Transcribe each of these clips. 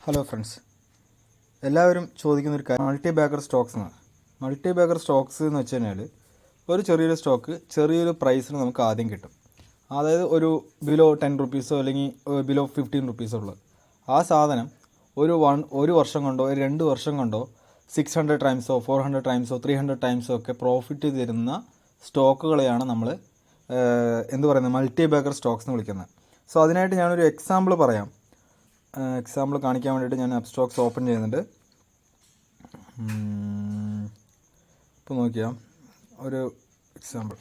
Hello friends, എല്ലാവരും ചോദിക്കുന്നൊരു കാര്യം multi bagger Stokes എന്നാണ്. മൾട്ടി ബാഗർ സ്റ്റോക്സ് എന്ന് വെച്ച് കഴിഞ്ഞാൽ ഒരു ചെറിയൊരു സ്റ്റോക്ക് ചെറിയൊരു പ്രൈസിന് നമുക്ക് ആദ്യം കിട്ടും. അതായത് ഒരു ബിലോ 10 റുപ്പീസോ അല്ലെങ്കിൽ ബിലോ 15 റുപ്പീസോ ഉള്ളത്. ആ സാധനം ഒരു വർഷം കൊണ്ടോ 2 വർഷം കൊണ്ടോ 600 ടൈംസോ 400 ടൈംസോ 300 ടൈംസോ ഒക്കെ പ്രോഫിറ്റ് തരുന്ന സ്റ്റോക്കുകളെയാണ് നമ്മൾ മൾട്ടി ബാഗർ സ്റ്റോക്സ് എന്ന് വിളിക്കുന്നത്. സോ അതിനായിട്ട് ഞാനൊരു എക്സാമ്പിൾ പറയാം. എക്സാമ്പിൾ കാണിക്കാൻ വേണ്ടിയിട്ട് ഞാൻ അപ്സ്റ്റോക്സ് ഓപ്പൺ ചെയ്യുന്നുണ്ട്. ഇപ്പോൾ നോക്കിയാൽ ഒരു എക്സാമ്പിൾ,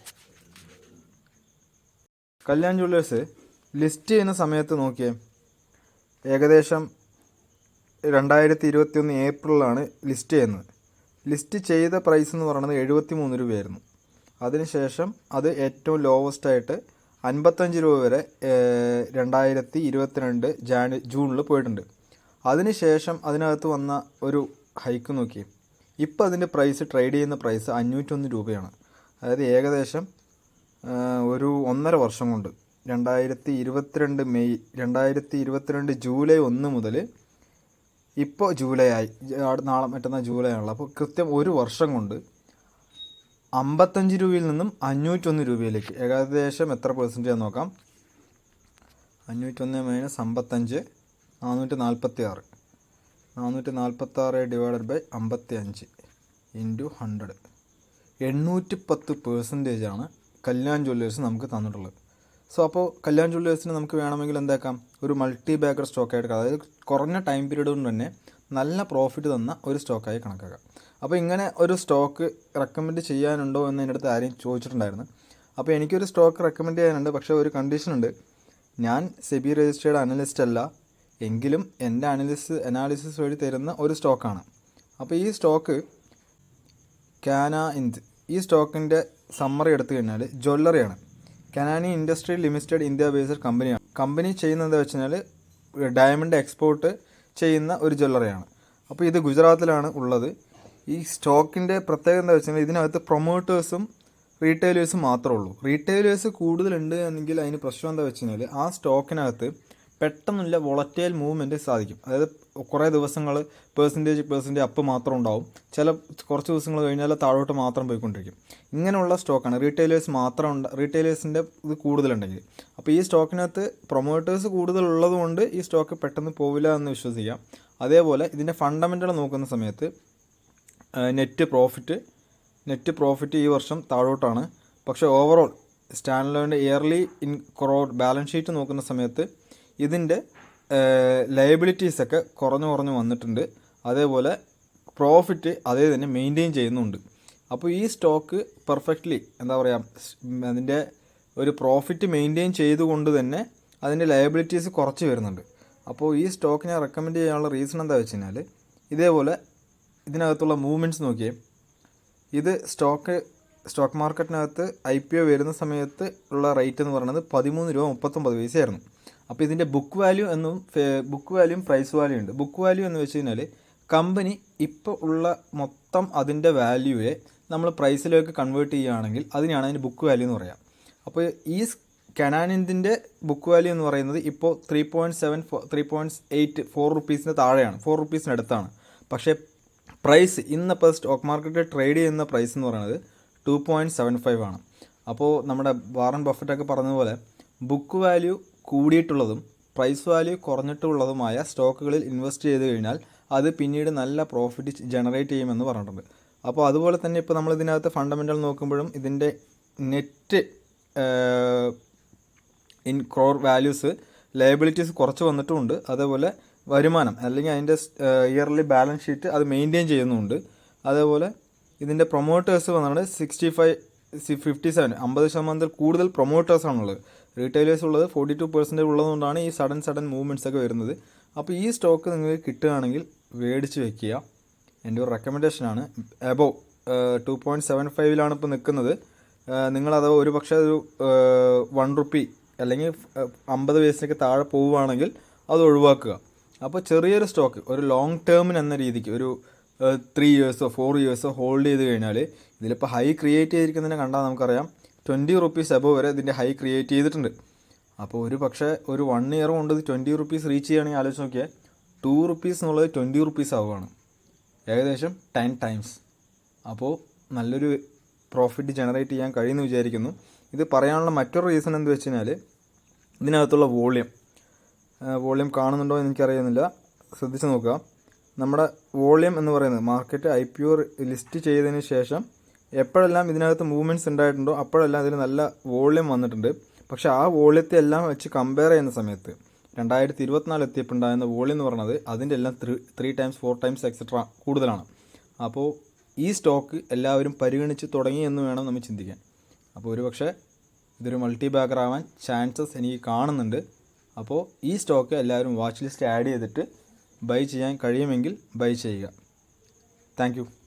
കല്യാൺ ജ്വല്ലേഴ്സ് ലിസ്റ്റ് ചെയ്യുന്ന സമയത്ത് നോക്കിയേ, ഏകദേശം 2021 ഏപ്രിലാണ് ലിസ്റ്റ് ചെയ്യുന്നത്. ലിസ്റ്റ് ചെയ്ത പ്രൈസ് എന്ന് പറയുന്നത് 73 രൂപയായിരുന്നു. അതിനുശേഷം അത് ഏറ്റവും ലോവസ്റ്റായിട്ട് 55 രൂപ വരെ 2022 ജൂണിൽ പോയിട്ടുണ്ട്. അതിനുശേഷം അതിനകത്ത് വന്ന ഒരു ഹൈക്ക് നോക്കി, ഇപ്പോൾ അതിൻ്റെ പ്രൈസ് ട്രേഡ് ചെയ്യുന്ന പ്രൈസ് 501 രൂപയാണ്. അതായത് ഏകദേശം ഒരു 1.5 വർഷം കൊണ്ട് 2022 ജൂലൈ 1 മുതൽ ഇപ്പോൾ ജൂലൈ ആയി, മറ്റന്നാൾ ജൂലൈ ആണല്ലോ. അപ്പോൾ കൃത്യം ഒരു വർഷം കൊണ്ട് 55 രൂപയിൽ നിന്നും 501 രൂപയിലേക്ക് ഏകദേശം എത്ര പെർസെൻറ്റേജ് നോക്കാം. 501 minus 55, 446. 446 divided by 55 into 100, 810% Kalyan Jewellers നമുക്ക് തന്നിട്ടുള്ളത്. സോ അപ്പോൾ കല്യാൺ ജ്വല്ലേഴ്സിന് നമുക്ക് വേണമെങ്കിൽ എന്താക്കാം, ഒരു മൾട്ടി ബാഗർ സ്റ്റോക്കായിട്ട്, അതായത് കുറഞ്ഞ ടൈം പീരീഡ് കൊണ്ട് തന്നെ നല്ല പ്രോഫിറ്റ് തന്ന ഒരു സ്റ്റോക്കായി കണക്കാക്കാം. അപ്പോൾ ഇങ്ങനെ ഒരു സ്റ്റോക്ക് റെക്കമെൻഡ് ചെയ്യാനുണ്ടോ എന്ന് എൻ്റെ അടുത്ത് ആരെയും ചോദിച്ചിട്ടുണ്ടായിരുന്നു. അപ്പോൾ എനിക്കൊരു സ്റ്റോക്ക് റെക്കമെൻഡ് ചെയ്യാനുണ്ട്, പക്ഷേ ഒരു കണ്ടീഷനുണ്ട്. ഞാൻ സെബി രജിസ്റ്റേർഡ് അനലിസ്റ്റ് അല്ല, എങ്കിലും എൻ്റെ അനാലിസിസ് വഴി തരുന്ന ഒരു സ്റ്റോക്കാണ്. അപ്പോൾ ഈ സ്റ്റോക്ക് കാന ഈ സ്റ്റോക്കിൻ്റെ സമ്മറി എടുത്തു കഴിഞ്ഞാൽ ജ്വല്ലറിയാണ്. Kanani industrial limited India based കമ്പനിയാണ്. കമ്പനി ചെയ്യുന്നത് വെച്ച് കഴിഞ്ഞാൽ ഡയമണ്ട് എക്സ്പോർട്ട് ചെയ്യുന്ന ഒരു ജ്വല്ലറിയാണ്. അപ്പോൾ ഇത് ഗുജറാത്തിലാണ് ഉള്ളത്. ഈ സ്റ്റോക്കിൻ്റെ പ്രത്യേകത എന്താ വെച്ചാൽ ഇതിനകത്ത് പ്രൊമോട്ടേഴ്സും റീറ്റെയിലേഴ്സും മാത്രമേ ഉള്ളൂ. റീറ്റെയിലേഴ്സ് കൂടുതലുണ്ട് എങ്കിൽ അതിന് പ്രശ്നം എന്താ വെച്ച് കഴിഞ്ഞാൽ ആ സ്റ്റോക്കിനകത്ത് പെട്ടെന്നുള്ള വോളറ്റൈൽ മൂവ്മെൻറ്റ് സാധിക്കും. അതായത് കുറേ ദിവസങ്ങൾ പേഴ്സൻറ്റേജ് അപ്പ് മാത്രം ഉണ്ടാവും, കുറച്ച് ദിവസങ്ങൾ കഴിഞ്ഞാൽ താഴോട്ട് മാത്രം പോയിക്കൊണ്ടിരിക്കും. ഇങ്ങനെയുള്ള സ്റ്റോക്കാണ്. റീറ്റെയിലേഴ്സിൻ്റെ ഇത് കൂടുതലുണ്ടെങ്കിൽ. അപ്പോൾ ഈ സ്റ്റോക്കിനകത്ത് പ്രൊമോട്ടേഴ്സ് കൂടുതലുള്ളത് കൊണ്ട് ഈ സ്റ്റോക്ക് പെട്ടെന്ന് പോവില്ല എന്ന് വിശ്വസിക്കാം. അതേപോലെ ഇതിൻ്റെ ഫണ്ടമെൻ്റൽ നോക്കുന്ന സമയത്ത് നെറ്റ് പ്രോഫിറ്റ് ഈ വർഷം താഴോട്ടാണ്. പക്ഷേ overall standard yearly balance sheet നോക്കുന്ന സമയത്ത് ഇതിൻ്റെ ലയബിലിറ്റീസൊക്കെ കുറഞ്ഞു വന്നിട്ടുണ്ട്. അതേപോലെ പ്രോഫിറ്റ് അതേ തന്നെ മെയിൻറ്റെയിൻ ചെയ്യുന്നുണ്ട്. അപ്പോൾ ഈ സ്റ്റോക്ക് പെർഫെക്റ്റ്ലി അതിൻ്റെ ഒരു പ്രോഫിറ്റ് മെയിൻറ്റെയിൻ ചെയ്തുകൊണ്ട് തന്നെ അതിൻ്റെ ലയബിലിറ്റീസ് കുറച്ച് വരുന്നുണ്ട്. അപ്പോൾ ഈ സ്റ്റോക്ക് ഞാൻ റെക്കമെൻഡ് ചെയ്യാനുള്ള റീസൺ എന്താ വെച്ച് കഴിഞ്ഞാൽ, ഇതേപോലെ ഇതിനകത്തുള്ള മൂവ്മെൻറ്റ്സ് നോക്കിയേ. ഇത് സ്റ്റോക്ക് മാർക്കറ്റിനകത്ത് IPO വരുന്ന സമയത്ത് ഉള്ള റേറ്റ് എന്ന് പറയുന്നത് 13.39 രൂപ. അപ്പോൾ ഇതിൻ്റെ ബുക്ക് വാല്യൂയും പ്രൈസ് വാല്യൂ ഉണ്ട്. ബുക്ക് വാല്യൂ എന്ന് വെച്ച് കഴിഞ്ഞാൽ കമ്പനി ഇപ്പോൾ ഉള്ള മൊത്തം അതിൻ്റെ വാല്യൂയെ നമ്മൾ പ്രൈസിലേക്ക് കൺവേർട്ട് ചെയ്യുകയാണെങ്കിൽ അതിനാണ് അതിൻ്റെ ബുക്ക് വാല്യൂ എന്ന് പറയാം. അപ്പോൾ ഈ കനാനിൻ്റെ ബുക്ക് വാല്യൂ എന്ന് പറയുന്നത് ഇപ്പോൾ 3.84 റുപ്പീസിന് താഴെയാണ്, 4 റുപ്പീസിനടുത്താണ്. പക്ഷേ പ്രൈസ് ഇന്നിപ്പോൾ സ്റ്റോക്ക് മാർക്കറ്റിൽ ട്രേഡ് ചെയ്യുന്ന പ്രൈസ് എന്ന് പറയുന്നത് 2.75 ആണ്. അപ്പോൾ നമ്മുടെ വാറൻ ബഫറ്റൊക്കെ പറഞ്ഞതുപോലെ ബുക്ക് വാല്യൂ കൂടിയിട്ടുള്ളതും പ്രൈസ് വാല്യൂ കുറഞ്ഞിട്ടുള്ളതുമായ സ്റ്റോക്കുകളിൽ ഇൻവെസ്റ്റ് ചെയ്ത് കഴിഞ്ഞാൽ അത് പിന്നീട് നല്ല പ്രോഫിറ്റ് ജനറേറ്റ് ചെയ്യുമെന്ന് പറഞ്ഞിട്ടുണ്ട്. അപ്പോൾ അതുപോലെ തന്നെ ഇപ്പോൾ നമ്മൾ ഇതിനകത്ത് ഫണ്ടമെൻ്റൽ നോക്കുമ്പോഴും ഇതിൻ്റെ നെറ്റ് ക്രോർ വാല്യൂസ് ലയബിലിറ്റീസ് കുറച്ച് വന്നിട്ടുമുണ്ട്. അതേപോലെ വരുമാനം അല്ലെങ്കിൽ അതിൻ്റെ ഇയർലി ബാലൻസ് ഷീറ്റ് അത് മെയിൻറ്റെയിൻ ചെയ്യുന്നുണ്ട്. അതേപോലെ ഇതിൻ്റെ പ്രൊമോട്ടേഴ്സ് വന്നിട്ട് 57 50% കൂടുതൽ പ്രൊമോട്ടേഴ്സാണുള്ളത്. റീറ്റെയിലേഴ്സ് ഉള്ളത് 42% ഉള്ളതുകൊണ്ടാണ് ഈ സഡൻ മൂവ്മെൻറ്റ്സ് ഒക്കെ വരുന്നത്. അപ്പോൾ ഈ സ്റ്റോക്ക് നിങ്ങൾക്ക് കിട്ടുകയാണെങ്കിൽ മേടിച്ച് വെക്കുക. എൻ്റെ ഒരു റെക്കമെൻഡേഷനാണ്. എബോവ് 2.75 ഇപ്പോൾ നിൽക്കുന്നത്. നിങ്ങളത് ഒരു പക്ഷേ ഒരു 1 റുപ്പി അല്ലെങ്കിൽ 50 പൈസയ്ക്ക് താഴെ പോവുകയാണെങ്കിൽ അത് ഒഴിവാക്കുക. അപ്പോൾ ചെറിയൊരു സ്റ്റോക്ക് ഒരു ലോങ് ടേമിന് എന്ന രീതിക്ക് ഒരു 3 ഇയേഴ്സോ 4 ഇയേഴ്സോ ഹോൾഡ് ചെയ്ത് കഴിഞ്ഞാൽ ഇതിലിപ്പോൾ ഹൈ ക്രിയേറ്റ് ചെയ്തിരിക്കുന്നതിനെ കണ്ടാൽ നമുക്കറിയാം 20 റുപ്പീസ് എബോവ് വരെ ഇതിൻ്റെ ഹൈ ക്രിയേറ്റ് ചെയ്തിട്ടുണ്ട്. അപ്പോൾ ഒരു പക്ഷേ ഒരു 1 ഇയർ കൊണ്ട് ഇത് 20 റുപ്പീസ് റീച്ച് ചെയ്യുകയാണെങ്കിൽ ആലോചിച്ച് നോക്കിയാൽ ₹2 എന്നുള്ളത് ₹20 ആവുകയാണ്, ഏകദേശം 10 ടൈംസ്. അപ്പോൾ നല്ലൊരു പ്രോഫിറ്റ് ജനറേറ്റ് ചെയ്യാൻ കഴിയുമെന്ന് വിചാരിക്കുന്നു. ഇത് പറയാനുള്ള മറ്റൊരു റീസൺ എന്ത് വെച്ച് കഴിഞ്ഞാൽ ഇതിനകത്തുള്ള വോളിയം കാണുന്നുണ്ടോ എന്ന് എനിക്കറിയുന്നില്ല, ശ്രദ്ധിച്ച് നോക്കുക. നമ്മുടെ വോളിയം എന്ന് പറയുന്നത് മാർക്കറ്റ് IPO ലിസ്റ്റ് ചെയ്തതിന് ശേഷം എപ്പോഴെല്ലാം ഇതിനകത്ത് മൂവ്മെൻറ്റ്സ് ഉണ്ടായിട്ടുണ്ടോ അപ്പോഴെല്ലാം ഇതിൽ നല്ല വോളിയം വന്നിട്ടുണ്ട്. പക്ഷേ ആ വോളിയത്തെ എല്ലാം വെച്ച് കമ്പയർ ചെയ്യുന്ന സമയത്ത് 2024 എത്തിയപ്പോൾ ഉണ്ടായിരുന്ന വോളിയം എന്ന് പറയുന്നത് അതിൻ്റെ എല്ലാം 3 ടൈംസ് 4 ടൈംസ് എക്സെട്ര കൂടുതലാണ്. അപ്പോൾ ഈ സ്റ്റോക്ക് എല്ലാവരും പരിഗണിച്ച് തുടങ്ങി എന്ന് വേണം നമ്മൾ ചിന്തിക്കാൻ. അപ്പോൾ ഒരുപക്ഷെ ഇതൊരു മൾട്ടി ബാഗർ ആവാൻ ചാൻസസ് എനിക്ക് കാണുന്നുണ്ട്. അപ്പോൾ ഈ സ്റ്റോക്ക് എല്ലാവരും വാച്ച് ലിസ്റ്റ് ആഡ് ചെയ്തിട്ട് ബൈ ചെയ്യാൻ കഴിയുമെങ്കിൽ ബൈ ചെയ്യുക. Thank you.